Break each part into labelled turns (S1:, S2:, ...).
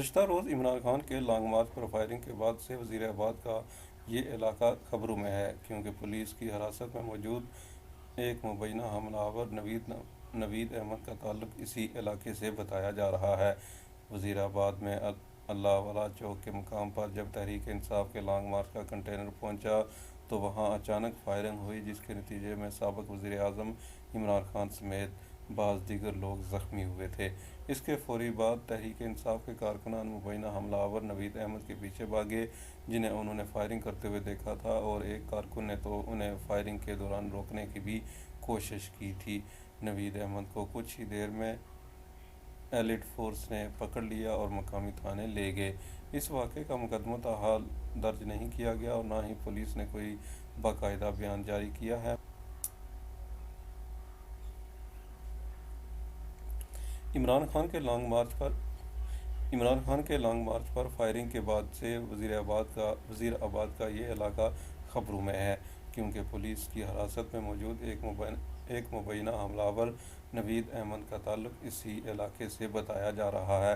S1: گزشتہ روز عمران خان کے long march پر firing کے بعد سے وزیر آباد کا یہ علاقہ خبروں میں ہے، کیونکہ پولیس کی حراست میں موجود ایک مبینہ حملہ آور نوید احمد کا تعلق اسی علاقے سے بتایا جا رہا ہے۔ وزیر آباد میں اللہ والا چوک کے مقام پر جب تحریک انصاف کے لانگ مارچ کا کنٹینر پہنچا تو وہاں اچانک فائرنگ ہوئی، جس کے نتیجے میں سابق وزیر اعظم عمران خان سمیت بعض دیگر لوگ زخمی ہوئے تھے۔ اس کے فوری بعد تحریک انصاف کے کارکنان مبینہ حملہ آور نوید احمد کے پیچھے بھاگے، جنہیں انہوں نے فائرنگ کرتے ہوئے دیکھا تھا، اور ایک کارکن نے تو انہیں فائرنگ کے دوران روکنے کی بھی کوشش کی تھی۔ نوید احمد کو کچھ ہی دیر میں ایلیٹ فورس نے پکڑ لیا اور مقامی تھانے لے گئے۔ اس واقعے کا مقدمہ تاحال درج نہیں کیا گیا اور نہ ہی پولیس نے کوئی باقاعدہ بیان جاری کیا ہے۔ عمران خان کے لانگ مارچ پر فائرنگ کے بعد سے وزیر آباد کا یہ علاقہ خبروں میں ہے، کیونکہ پولیس کی حراست میں موجود ایک مبینہ حملہ آور نوید احمد کا تعلق اسی علاقے سے بتایا جا رہا ہے۔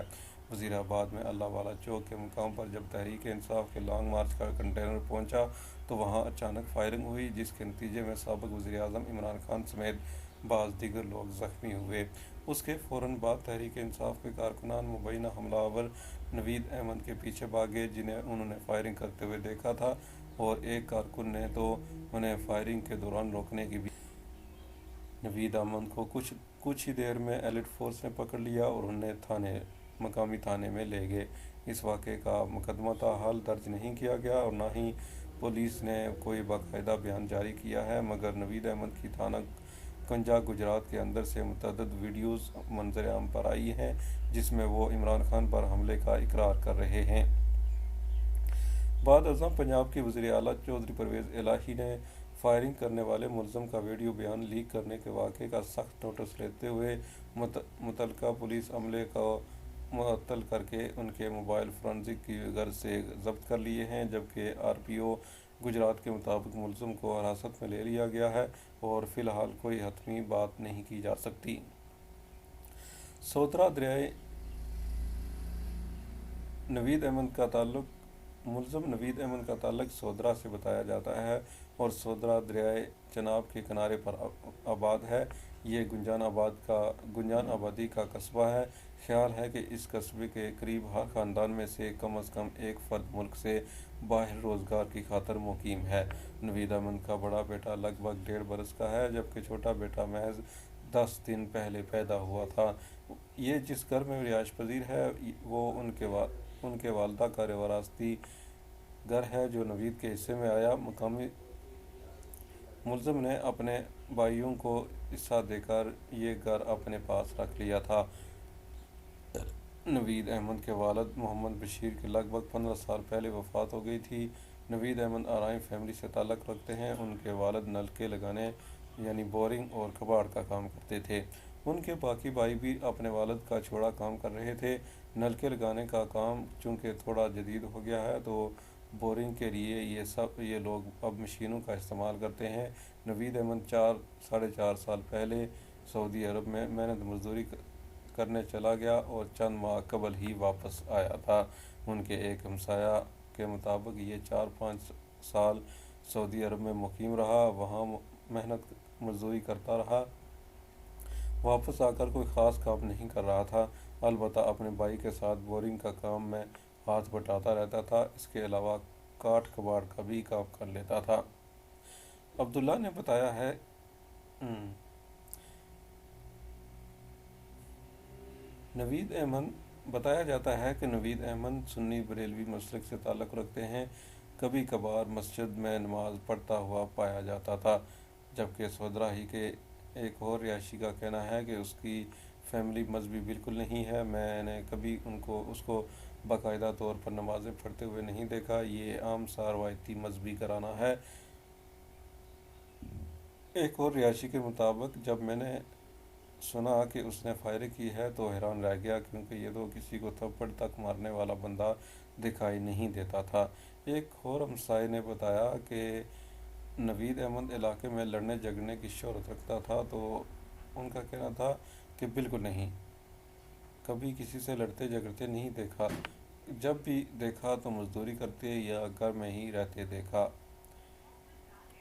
S1: وزیر آباد میں اللہ والا چوک کے مقام پر جب تحریک انصاف کے لانگ مارچ کا کنٹینر پہنچا تو وہاں اچانک فائرنگ ہوئی، جس کے نتیجے میں سابق وزیر اعظم عمران خان سمیت بعض دیگر لوگ زخمی ہوئے۔ اس کے فوراً بعد تحریک انصاف کے کارکنان مبینہ حملہ آور نوید احمد کے پیچھے بھاگے، جنہیں انہوں نے فائرنگ کرتے ہوئے دیکھا تھا، اور ایک کارکن نے تو انہیں فائرنگ کے دوران روکنے کی بھی۔ نوید احمد کو کچھ ہی دیر میں ایلیٹ فورس نے پکڑ لیا اور انہیں مقامی تھانے میں لے گئے۔ اس واقعے کا مقدمہ تاحال درج نہیں کیا گیا اور نہ ہی پولیس نے کوئی باقاعدہ بیان جاری کیا ہے، مگر نوید احمد کی تھانہ کنجا گجرات کے اندر سے متعدد ویڈیوز منظر عام پر آئی ہیں، جس میں وہ عمران خان پر حملے کا اقرار کر رہے ہیں۔ بعد ازاں پنجاب کے وزیر اعلیٰ چودھری پرویز الہی نے فائرنگ کرنے والے ملزم کا ویڈیو بیان لیک کرنے کے واقعے کا سخت نوٹس لیتے ہوئے متعلقہ پولیس عملے کو معطل کر کے ان کے موبائل فورینسک کی غرض سے ضبط کر لیے ہیں، جبکہ آر پی او گجرات کے مطابق ملزم کو حراست میں لے لیا گیا ہے اور فی الحال کوئی حتمی بات نہیں کی جا سکتی۔ سودرا دریائے ملزم نوید احمد کا تعلق سودرا سے بتایا جاتا ہے اور سودرا دریائے چناب کے کنارے پر آباد ہے۔ یہ گنجان آبادی کا قصبہ ہے۔ خیال ہے کہ اس قصبے کے قریب ہر خاندان میں سے کم از کم ایک فرد ملک سے باہر روزگار کی خاطر مقیم ہے۔ نوید احمد کا بڑا بیٹا لگ بھگ 1.5 برس کا ہے، جبکہ چھوٹا بیٹا محض 10 دن پہلے پیدا ہوا تھا۔ یہ جس گھر میں رہائش پذیر ہے وہ ان کے والدہ کا وراثتی گھر ہے، جو نوید کے حصے میں آیا۔ مقامی ملزم نے اپنے بھائیوں کو حصہ دے کر یہ گھر اپنے پاس رکھ لیا تھا۔ نوید احمد کے والد محمد بشیر کی لگ بھگ 15 سال پہلے وفات ہو گئی تھی۔ نوید احمد آرائن فیملی سے تعلق رکھتے ہیں۔ ان کے والد نلکے لگانے یعنی بورنگ اور کباڑ کا کام کرتے تھے۔ ان کے باقی بھائی بھی اپنے والد کا چھوڑا کام کر رہے تھے۔ نلکے لگانے کا کام چونکہ تھوڑا جدید ہو گیا ہے تو بورنگ کے لیے یہ لوگ اب مشینوں کا استعمال کرتے ہیں۔ نوید احمد 4.5 سال پہلے سعودی عرب میں محنت مزدوری کرنے چلا گیا اور چند ماہ قبل ہی واپس آیا تھا۔ ان کے ایک ہمسایہ کے مطابق یہ 4-5 سال سعودی عرب میں مقیم رہا، وہاں محنت مزدوری کرتا رہا، واپس آ کر کوئی خاص کام نہیں کر رہا تھا، البتہ اپنے بھائی کے ساتھ بورنگ کا کام میں ہاتھ بٹاتا رہتا تھا۔ اس کے علاوہ کاٹ کباڑ کا بھی کام کر لیتا تھا۔ عبداللہ نے بتایا ہے بتایا جاتا ہے کہ نوید احمد سنی بریلوی مسلک سے تعلق رکھتے ہیں۔ کبھی کبھار مسجد میں نماز پڑھتا ہوا پایا جاتا تھا، جبکہ سودرا ہی کے ایک اور رہائشی کا کہنا ہے کہ اس کی فیملی مذہبی بالکل نہیں ہے۔ میں نے کبھی اس کو باقاعدہ طور پر نمازیں پڑھتے ہوئے نہیں دیکھا۔ یہ عام سا روایتی مذہبی گھرانہ ہے۔ ایک اور رہائشی کے مطابق جب میں نے سنا کہ اس نے فائرنگ کی ہے تو حیران رہ گیا، کیونکہ یہ تو کسی کو تھپڑ تک مارنے والا بندہ دکھائی نہیں دیتا تھا۔ ایک اور ہمسائے نے بتایا کہ نوید احمد علاقے میں لڑنے جھگڑنے کی شہرت رکھتا تھا، تو ان کا کہنا تھا کہ بالکل نہیں، کبھی کسی سے لڑتے جھگڑتے نہیں دیکھا۔ جب بھی دیکھا تو مزدوری کرتے یا گھر میں ہی رہتے دیکھا۔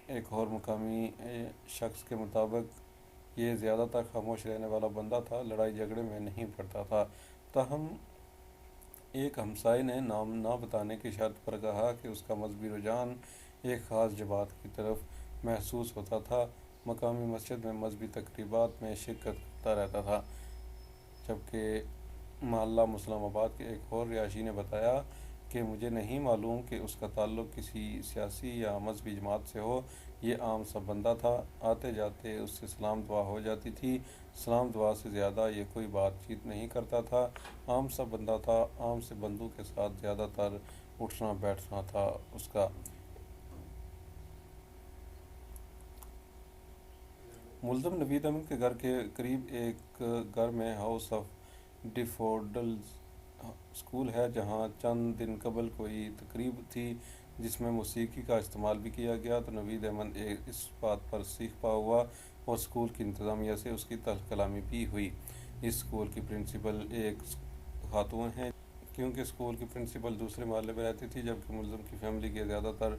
S1: ایک اور مقامی شخص کے مطابق یہ زیادہ تر خاموش رہنے والا بندہ تھا، لڑائی جھگڑے میں نہیں پڑتا تھا۔ تاہم ایک ہمسائے نے نام نہ بتانے کی شرط پر کہا کہ اس کا مذہبی رجحان ایک خاص جماعت کی طرف محسوس ہوتا تھا، مقامی مسجد میں مذہبی تقریبات میں شرکت کرتا رہتا تھا۔ جبکہ محلہ مسلم آباد کے ایک اور رہائشی نے بتایا کہ مجھے نہیں معلوم کہ اس کا تعلق کسی سیاسی یا مذہبی جماعت سے ہو، یہ عام سا بندہ تھا، آتے جاتے اس سے سلام دعا ہو جاتی تھی، سلام دعا سے زیادہ یہ کوئی بات چیت نہیں کرتا تھا، عام سا بندہ تھا، عام سے بندوں کے ساتھ زیادہ تر اٹھنا بیٹھنا تھا اس کا۔ ملزم نوید احمد کے گھر کے قریب ایک گھر میں ہاؤس آف ڈیفوڈلز اسکول ہے، جہاں چند دن قبل کوئی تقریب تھی جس میں موسیقی کا استعمال بھی کیا گیا، تو نوید احمد اس بات پر سیخ پا ہوا اور اسکول کی انتظامیہ سے اس کی تلخ کلامی بھی ہوئی۔ اس اسکول کی پرنسپل ایک خاتون ہیں، کیونکہ اسکول کی پرنسپل دوسرے محلے میں رہتی تھی، جبکہ ملزم کی فیملی کے زیادہ تر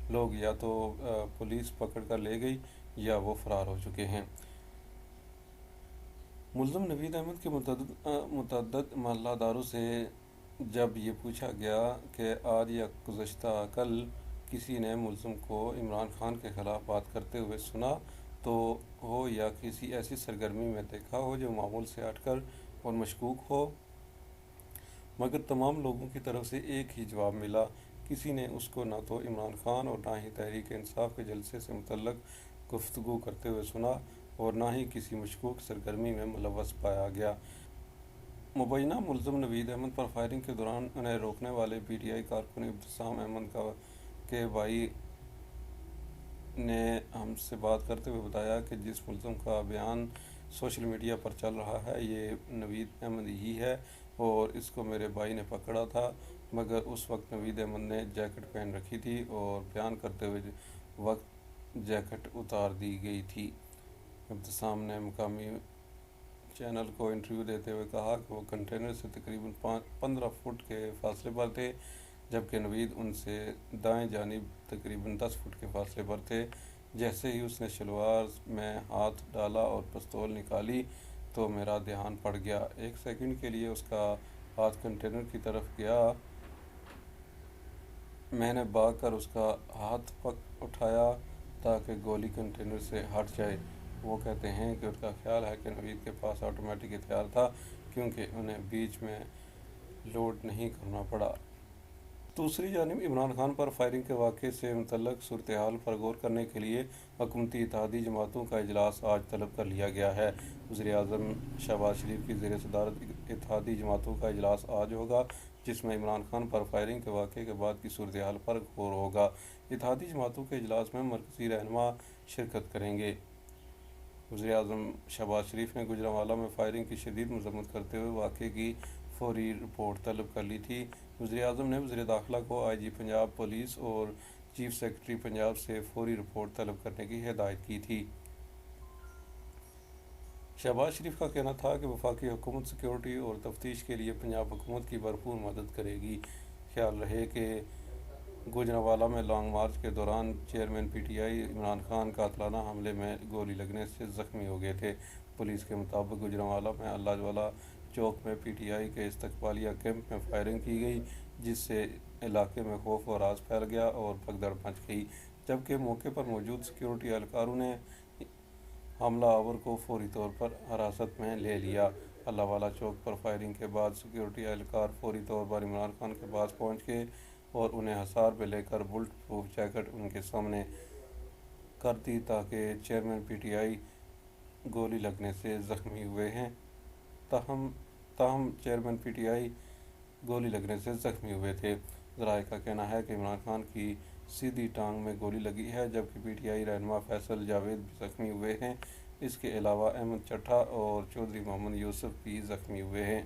S1: لوگ یا تو پولیس پکڑ کر لے گئی یا وہ فرار ہو چکے ہیں۔ ملزم نوید احمد کے متعدد محلہ داروں سے جب یہ پوچھا گیا کہ آج یا گزشتہ کل کسی نے ملزم کو عمران خان کے خلاف بات کرتے ہوئے سنا تو ہو یا کسی ایسی سرگرمی میں دیکھا ہو جو معمول سے ہٹ کر اور مشکوک ہو، مگر تمام لوگوں کی طرف سے ایک ہی جواب ملا، کسی نے اس کو نہ تو عمران خان اور نہ ہی تحریک انصاف کے جلسے سے متعلق گفتگو کرتے ہوئے سنا اور نہ ہی کسی مشکوک سرگرمی میں ملوث پایا گیا۔ مبینہ ملزم نوید احمد پر فائرنگ کے دوران انہیں روکنے والے پی ٹی آئی کارکن ابتسام احمد کے بھائی نے ہم سے بات کرتے ہوئے بتایا کہ جس ملزم کا بیان سوشل میڈیا پر چل رہا ہے یہ نوید احمد ہی ہے اور اس کو میرے بھائی نے پکڑا تھا، مگر اس وقت نوید احمد نے جیکٹ پہن رکھی تھی اور بیان کرتے ہوئے وقت جیکٹ اتار دی گئی تھی۔ ابتسام نے مقامی چینل کو انٹرویو دیتے ہوئے کہا کہ وہ کنٹینر سے تقریباً 15 فٹ کے فاصلے پر تھے، جبکہ نوید ان سے دائیں جانب تقریباً 10 فٹ کے فاصلے پر تھے۔ جیسے ہی اس نے شلوار میں ہاتھ ڈالا اور پستول نکالی تو میرا دھیان پڑ گیا، ایک سیکنڈ کے لیے اس کا ہاتھ کنٹینر کی طرف گیا، میں نے بھاگ کر اس کا ہاتھ اٹھایا تاکہ گولی کنٹینر سے ہٹ جائے۔ وہ کہتے ہیں کہ ان کا خیال ہے کہ نوید کے پاس آٹومیٹک ہتھیار تھا کیونکہ انہیں بیچ میں لوڈ نہیں کرنا پڑا۔ دوسری جانب عمران خان پر فائرنگ کے واقعے سے متعلق صورتحال پر غور کرنے کے لیے حکومتی اتحادی جماعتوں کا اجلاس آج طلب کر لیا گیا ہے۔ وزیر اعظم شہباز شریف کی زیر صدارت اتحادی جماعتوں کا اجلاس آج ہوگا، جس میں عمران خان پر فائرنگ کے واقعے کے بعد کی صورتحال پر غور ہوگا۔ اتحادی جماعتوں کے اجلاس میں مرکزی رہنما شرکت کریں گے۔ وزیر اعظم شہباز شریف نے گوجرانوالہ میں فائرنگ کی شدید مذمت کرتے ہوئے واقعے کی فوری رپورٹ طلب کر لی تھی۔ وزیر اعظم نے وزیر داخلہ کو آئی جی پنجاب پولیس اور چیف سیکرٹری پنجاب سے فوری رپورٹ طلب کرنے کی ہدایت کی تھی۔ شہباز شریف کا کہنا تھا کہ وفاقی حکومت سیکورٹی اور تفتیش کے لیے پنجاب حکومت کی بھرپور مدد کرے گی۔ خیال رہے کہ گوجرانوالہ میں لانگ مارچ کے دوران chairman P T I Imran Khan قاتلانہ حملے میں گولی لگنے سے زخمی ہو گئے تھے۔ پولیس کے مطابق گوجرانوالہ میں اللہ والا چوک میں پی ٹی آئی کے استقبالیہ کیمپ میں فائرنگ کی گئی، جس سے علاقے میں خوف و ہراس پھیل گیا اور بھگدڑ مچ گئی، جبکہ موقع پر موجود سیکورٹی اہلکاروں نے حملہ آور کو فوری طور پر حراست میں لے لیا۔ اللہ والا چوک پر فائرنگ کے بعد سیکورٹی اہلکار فوری طور پر عمران خان کے پاس پہنچ گئے اور انہیں حصار پہ لے کر بلٹ پروف جیکٹ ان کے سامنے کر دی تاکہ چیئرمین پی ٹی آئی گولی لگنے سے زخمی ہوئے ہیں۔ تاہم چیئرمین پی ٹی آئی گولی لگنے سے زخمی ہوئے تھے۔ ذرائع کا کہنا ہے کہ عمران خان کی سیدھی ٹانگ میں گولی لگی ہے، جبکہ پی ٹی آئی رہنما فیصل جاوید بھی زخمی ہوئے ہیں۔ اس کے علاوہ احمد چٹھا اور چودھری محمد یوسف بھی زخمی ہوئے ہیں۔